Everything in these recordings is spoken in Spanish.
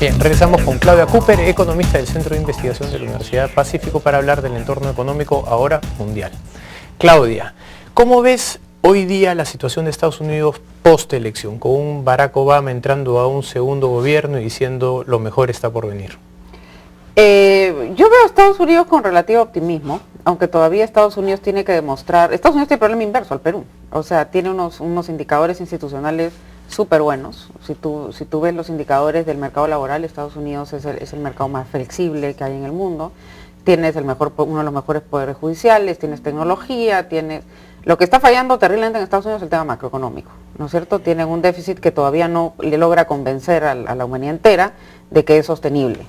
Bien, regresamos con Claudia Cooper, economista del Centro de Investigación de la Universidad Pacífico, para hablar del entorno económico ahora mundial. Claudia, ¿cómo ves hoy día la situación de Estados Unidos post-elección, con un Barack Obama entrando a un segundo gobierno y diciendo lo mejor está por venir? Yo veo a Estados Unidos con relativo optimismo, aunque todavía Estados Unidos tiene que demostrar. Estados Unidos tiene problema inverso al Perú, o sea, tiene unos indicadores institucionales súper buenos. Si tú ves los indicadores del mercado laboral, Estados Unidos es el mercado más flexible que hay en el mundo. Tienes uno de los mejores poderes judiciales, tienes tecnología, Lo que está fallando terriblemente en Estados Unidos es el tema macroeconómico, ¿no es cierto? Tienen un déficit que todavía no le logra convencer a la humanidad entera de que es sostenible.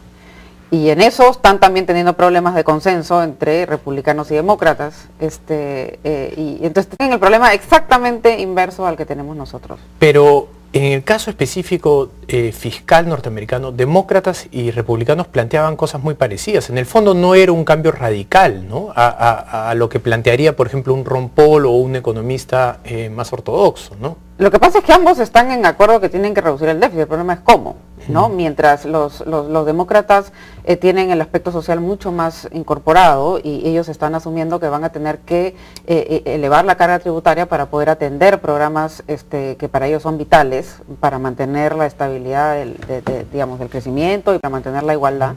Y en eso están también teniendo problemas de consenso entre republicanos y demócratas, y entonces tienen el problema exactamente inverso al que tenemos nosotros. Pero en el caso específico fiscal norteamericano, demócratas y republicanos planteaban cosas muy parecidas. En el fondo no era un cambio radical, ¿no?, a lo que plantearía, por ejemplo, un Ron Paul o un economista más ortodoxo, ¿no? Lo que pasa es que ambos están en acuerdo que tienen que reducir el déficit, el problema es cómo, ¿no? Mientras los demócratas tienen el aspecto social mucho más incorporado y ellos están asumiendo que van a tener que elevar la carga tributaria para poder atender programas que para ellos son vitales, para mantener la estabilidad del crecimiento y para mantener la igualdad.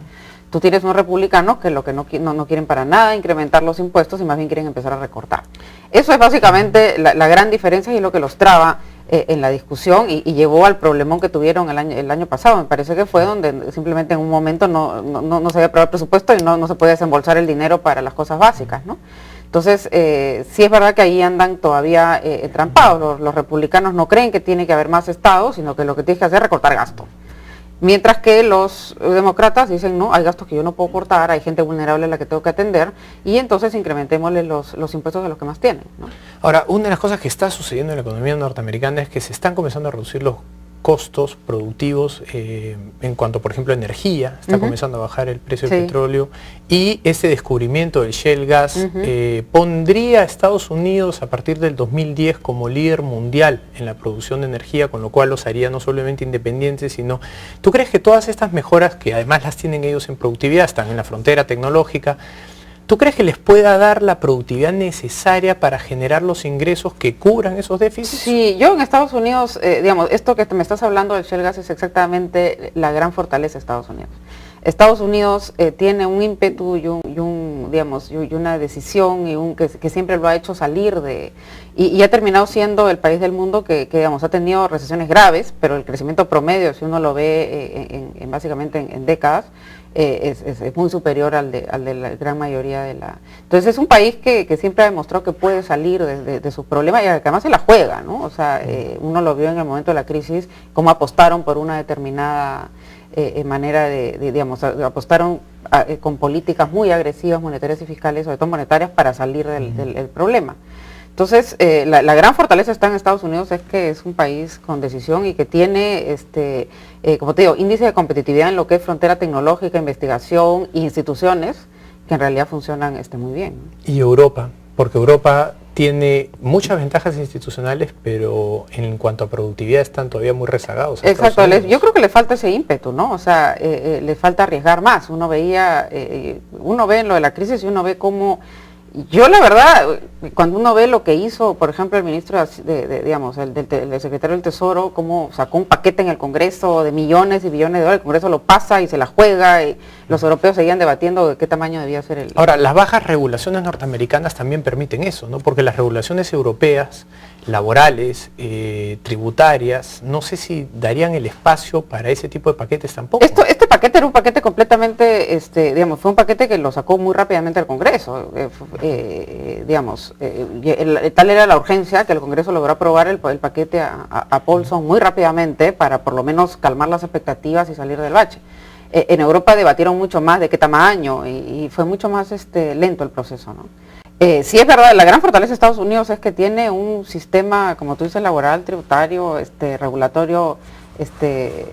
Tú tienes unos republicanos que no quieren para nada incrementar los impuestos y más bien quieren empezar a recortar. Eso es básicamente la gran diferencia y lo que los traba en la discusión y llevó al problemón que tuvieron el año pasado. Me parece que fue donde simplemente en un momento no se había aprobado el presupuesto y no se podía desembolsar el dinero para las cosas básicas, ¿no? Entonces, sí es verdad que ahí andan todavía entrampados. Los republicanos no creen que tiene que haber más Estado, sino que lo que tienes que hacer es recortar gasto. Mientras que los demócratas dicen, no, hay gastos que yo no puedo cortar, hay gente vulnerable a la que tengo que atender, y entonces incrementémosle los impuestos de los que más tienen, ¿no? Ahora, una de las cosas que está sucediendo en la economía norteamericana es que se están comenzando a reducir los costos productivos en cuanto, por ejemplo, a energía, está comenzando a bajar el precio del petróleo, y ese descubrimiento del shale gas pondría a Estados Unidos a partir del 2010 como líder mundial en la producción de energía, con lo cual los haría no solamente independientes, sino... ¿Tú crees que todas estas mejoras, que además las tienen ellos en productividad, están en la frontera tecnológica, ¿tú crees que les pueda dar la productividad necesaria para generar los ingresos que cubran esos déficits? Sí, yo en Estados Unidos, esto que me estás hablando del shale gas es exactamente la gran fortaleza de Estados Unidos. Estados Unidos tiene un ímpetu y una decisión que siempre lo ha hecho salir y ha terminado siendo el país del mundo que ha tenido recesiones graves, pero el crecimiento promedio, si uno lo ve básicamente en décadas, es muy superior al de la gran mayoría de la... Entonces es un país que siempre ha demostrado que puede salir de sus problemas y que además se la juega, ¿no? O sea, uno lo vio en el momento de la crisis, cómo apostaron por una determinada manera apostaron con políticas muy agresivas, monetarias y fiscales, sobre todo monetarias, para salir del problema. Entonces, la gran fortaleza está en Estados Unidos, es que es un país con decisión y que tiene, como te digo, índice de competitividad en lo que es frontera tecnológica, investigación e instituciones que en realidad funcionan muy bien. Y Europa, porque Europa tiene muchas ventajas institucionales, pero en cuanto a productividad están todavía muy rezagados. Exacto, yo creo que le falta ese ímpetu, ¿no? O sea, le falta arriesgar más. Uno ve en lo de la crisis y uno ve cómo... Yo la verdad, cuando uno ve lo que hizo, por ejemplo, el ministro el secretario del Tesoro, cómo sacó un paquete en el Congreso de millones y billones de dólares, el Congreso lo pasa y se la juega, y los europeos seguían debatiendo de qué tamaño debía ser el... Ahora, las bajas regulaciones norteamericanas también permiten eso, ¿no? Porque las regulaciones europeas, laborales, tributarias, no sé si darían el espacio para ese tipo de paquetes tampoco. Este paquete era un paquete completamente, fue un paquete que lo sacó muy rápidamente al Congreso. Tal era la urgencia que el Congreso logró aprobar el paquete a Paulson muy rápidamente para por lo menos calmar las expectativas y salir del bache. En Europa debatieron mucho más de qué tamaño y fue mucho más lento el proceso, ¿no? Sí es verdad, la gran fortaleza de Estados Unidos es que tiene un sistema, como tú dices, laboral, tributario, regulatorio,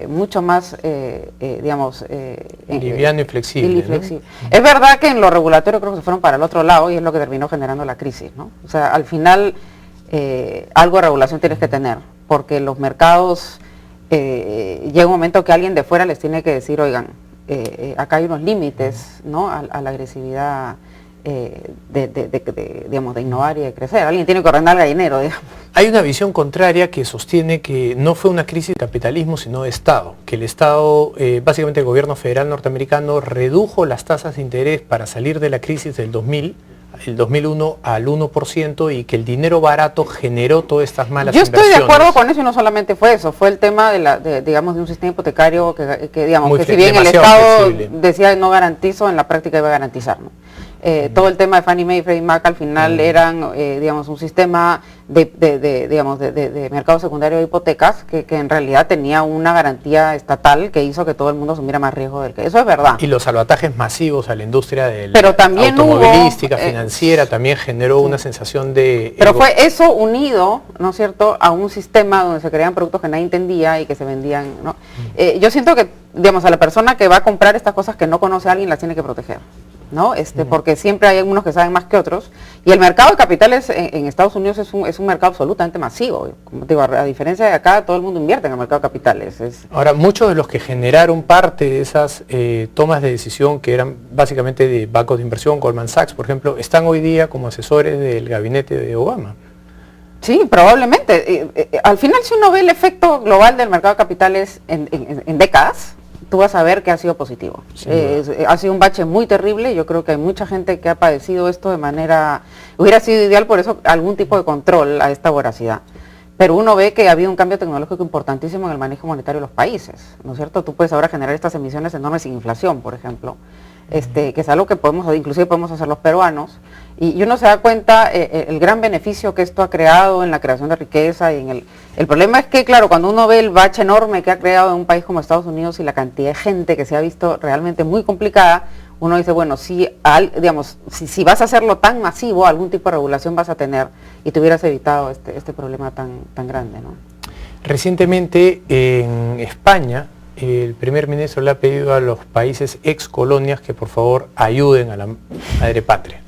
mucho más, liviano y flexible, ¿no? Es verdad que en lo regulatorio creo que se fueron para el otro lado y es lo que terminó generando la crisis, ¿no? O sea, al final algo de regulación tienes que tener, porque los mercados llega un momento que alguien de fuera les tiene que decir, oigan, acá hay unos límites, ¿no?, a la agresividad digamos, de innovar y de crecer. Alguien tiene que ordenar el gallinero, digamos. Hay una visión contraria que sostiene que no fue una crisis de capitalismo, sino de Estado, que el Estado, básicamente el gobierno federal norteamericano, redujo las tasas de interés para salir de la crisis del 2001 al 1%, y que el dinero barato generó todas estas malas inversiones. Yo estoy de acuerdo con eso, y no solamente fue eso, fue el tema digamos, de un sistema hipotecario que digamos, que si bien el Estado flexible decía no garantizo, en la práctica iba a garantizar, ¿no? Todo el tema de Fannie Mae y Freddie Mac al final eran, digamos, un sistema de mercado secundario de hipotecas que en realidad tenía una garantía estatal que hizo que todo el mundo asumiera más riesgo del que... Eso es verdad. Y los salvatajes masivos a la industria pero también automovilística, financiera, también generó una sensación de... Pero fue eso unido, ¿no es cierto?, a un sistema donde se creaban productos que nadie entendía y que se vendían, ¿no? Yo siento que, digamos, a la persona que va a comprar estas cosas que no conoce a alguien las tiene que proteger, ¿no? Porque siempre hay algunos que saben más que otros, y el mercado de capitales en Estados Unidos es un mercado absolutamente masivo. Como te digo, a diferencia de acá, todo el mundo invierte en el mercado de capitales. Ahora, muchos de los que generaron parte de esas tomas de decisión, que eran básicamente de bancos de inversión, Goldman Sachs, por ejemplo, están hoy día como asesores del gabinete de Obama. Sí, probablemente. Al final, si uno ve el efecto global del mercado de capitales en décadas, tú vas a ver que ha sido positivo. Ha sido un bache muy terrible. Yo creo que hay mucha gente que ha padecido esto de manera... Hubiera sido ideal por eso algún tipo de control a esta voracidad. Pero uno ve que ha habido un cambio tecnológico importantísimo en el manejo monetario de los países, ¿no es cierto? Tú puedes ahora generar estas emisiones enormes sin inflación, por ejemplo, que es algo que inclusive podemos hacer los peruanos, y uno se da cuenta el gran beneficio que esto ha creado en la creación de riqueza y el problema es que, claro, cuando uno ve el bache enorme que ha creado en un país como Estados Unidos y la cantidad de gente que se ha visto realmente muy complicada, uno dice, bueno, si vas a hacerlo tan masivo, algún tipo de regulación vas a tener, y te hubieras evitado este problema tan grande, ¿no? Recientemente en España, el primer ministro le ha pedido a los países ex colonias que por favor ayuden a la madre patria.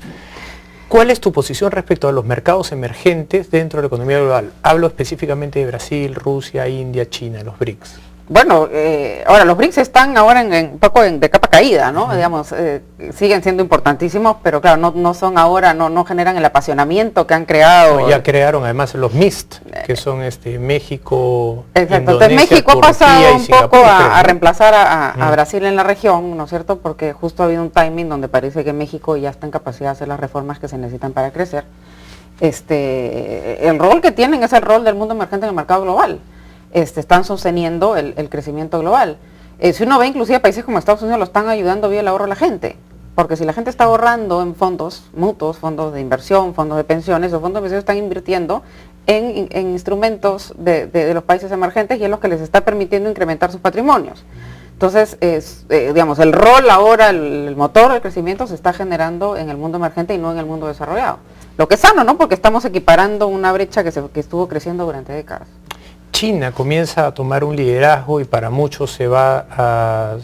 ¿Cuál es tu posición respecto a los mercados emergentes dentro de la economía global? Hablo específicamente de Brasil, Rusia, India, China, los BRICS. Bueno, ahora los BRICS están ahora un poco de capa caída, ¿no? Digamos, siguen siendo importantísimos, pero claro, no son ahora, no generan el apasionamiento que han creado. Ya crearon además los MIST, que son México, exacto. Indonesia, entonces México ha pasado un Singapur, poco a reemplazar a Brasil en la región, ¿no es cierto? Porque justo ha habido un timing donde parece que México ya está en capacidad de hacer las reformas que se necesitan para crecer. El rol que tienen es el rol del mundo emergente en el mercado global. Están sosteniendo el crecimiento global. Si uno ve inclusive países como Estados Unidos lo están ayudando vía el ahorro a la gente, porque si la gente está ahorrando en fondos mutuos, fondos de inversión, fondos de pensiones, los fondos de pensiones están invirtiendo en instrumentos de los países emergentes, y es lo que les está permitiendo incrementar sus patrimonios. Entonces, digamos, el rol ahora, el motor del crecimiento se está generando en el mundo emergente y no en el mundo desarrollado. Lo que es sano, ¿no? Porque estamos equiparando una brecha que estuvo creciendo durante décadas. China comienza a tomar un liderazgo y para muchos se va a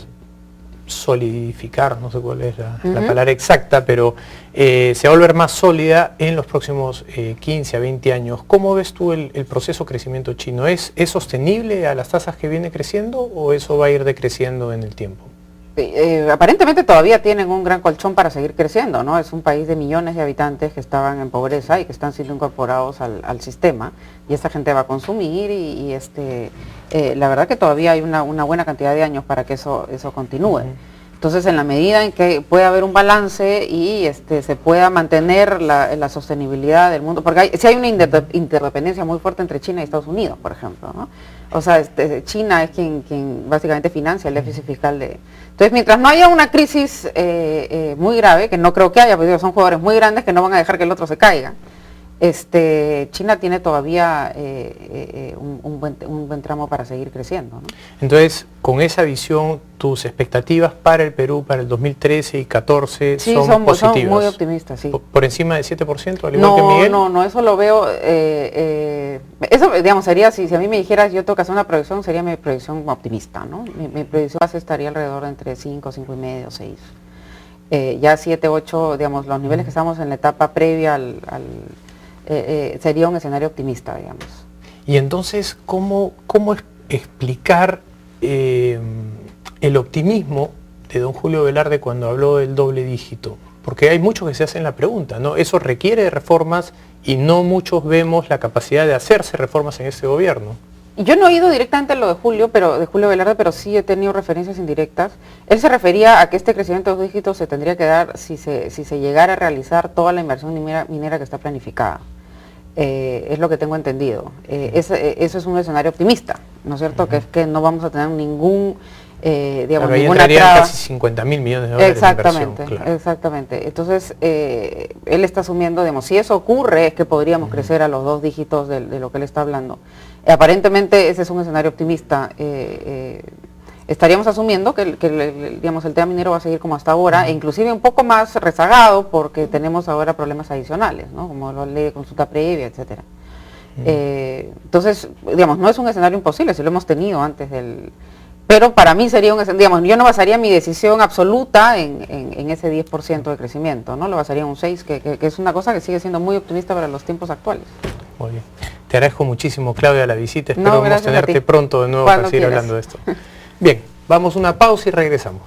solidificar, no sé cuál es la palabra exacta, pero se va a volver más sólida en los próximos 15 a 20 años. ¿Cómo ves tú el proceso de crecimiento chino? ¿Es sostenible a las tasas que viene creciendo o eso va a ir decreciendo en el tiempo? Aparentemente todavía tienen un gran colchón para seguir creciendo, ¿no? Es un país de millones de habitantes que estaban en pobreza y que están siendo incorporados al sistema, y esta gente va a consumir y la verdad que todavía hay una buena cantidad de años para que eso continúe. Entonces, en la medida en que pueda haber un balance y se pueda mantener la sostenibilidad del mundo, porque si hay una interdependencia muy fuerte entre China y Estados Unidos, por ejemplo, ¿no? O sea, China es quien básicamente financia el déficit fiscal de... Entonces, mientras no haya una crisis muy grave, que no creo que haya, porque son jugadores muy grandes que no van a dejar que el otro se caiga, China tiene todavía un buen tramo para seguir creciendo, ¿no? Entonces, con esa visión, tus expectativas para el Perú para el 2013 y 2014 son positivas. Son muy optimistas, sí. ¿Por encima del 7%, al igual que Miguel? No, eso lo veo, eso, digamos, sería, si a mí me dijeras, yo tengo que hacer una proyección, sería mi proyección optimista, ¿no? Mi proyección base estaría alrededor de entre 5, 5,5, 6. Ya 7, 8, digamos, los niveles que estamos en la etapa previa sería un escenario optimista, digamos. Y entonces, ¿cómo explicar el optimismo de don Julio Velarde cuando habló del doble dígito, porque hay muchos que se hacen la pregunta, ¿no? Eso requiere de reformas y no muchos vemos la capacidad de hacerse reformas en este gobierno. Yo no he oído directamente lo de Julio Velarde, pero sí he tenido referencias indirectas. Él se refería a que este crecimiento de dos dígitos se tendría que dar si se llegara a realizar toda la inversión minera que está planificada. Es lo que tengo entendido. Eso es un escenario optimista, ¿no es cierto? Que es que no vamos a tener ningún, digamos, claro, ninguna traba. Casi 50.000 millones de dólares Exactamente, de inversión, claro. Exactamente. Entonces, él está asumiendo, digamos, si eso ocurre, es que podríamos crecer a los dos dígitos de lo que él está hablando. Aparentemente, ese es un escenario optimista. Estaríamos asumiendo que digamos, el tema minero va a seguir como hasta ahora, e inclusive un poco más rezagado, porque tenemos ahora problemas adicionales, ¿no? Como la ley de consulta previa, etcétera. Entonces, digamos, no es un escenario imposible, si lo hemos tenido antes del... Pero para mí sería un escenario, digamos, yo no basaría mi decisión absoluta en ese 10% de crecimiento, ¿no? Lo basaría en un 6%, que es una cosa que sigue siendo muy optimista para los tiempos actuales. Muy bien. Te agradezco muchísimo, Claudia, la visita. Espero tenerte pronto de nuevo para seguir hablando de esto. Bien, vamos a una pausa y regresamos.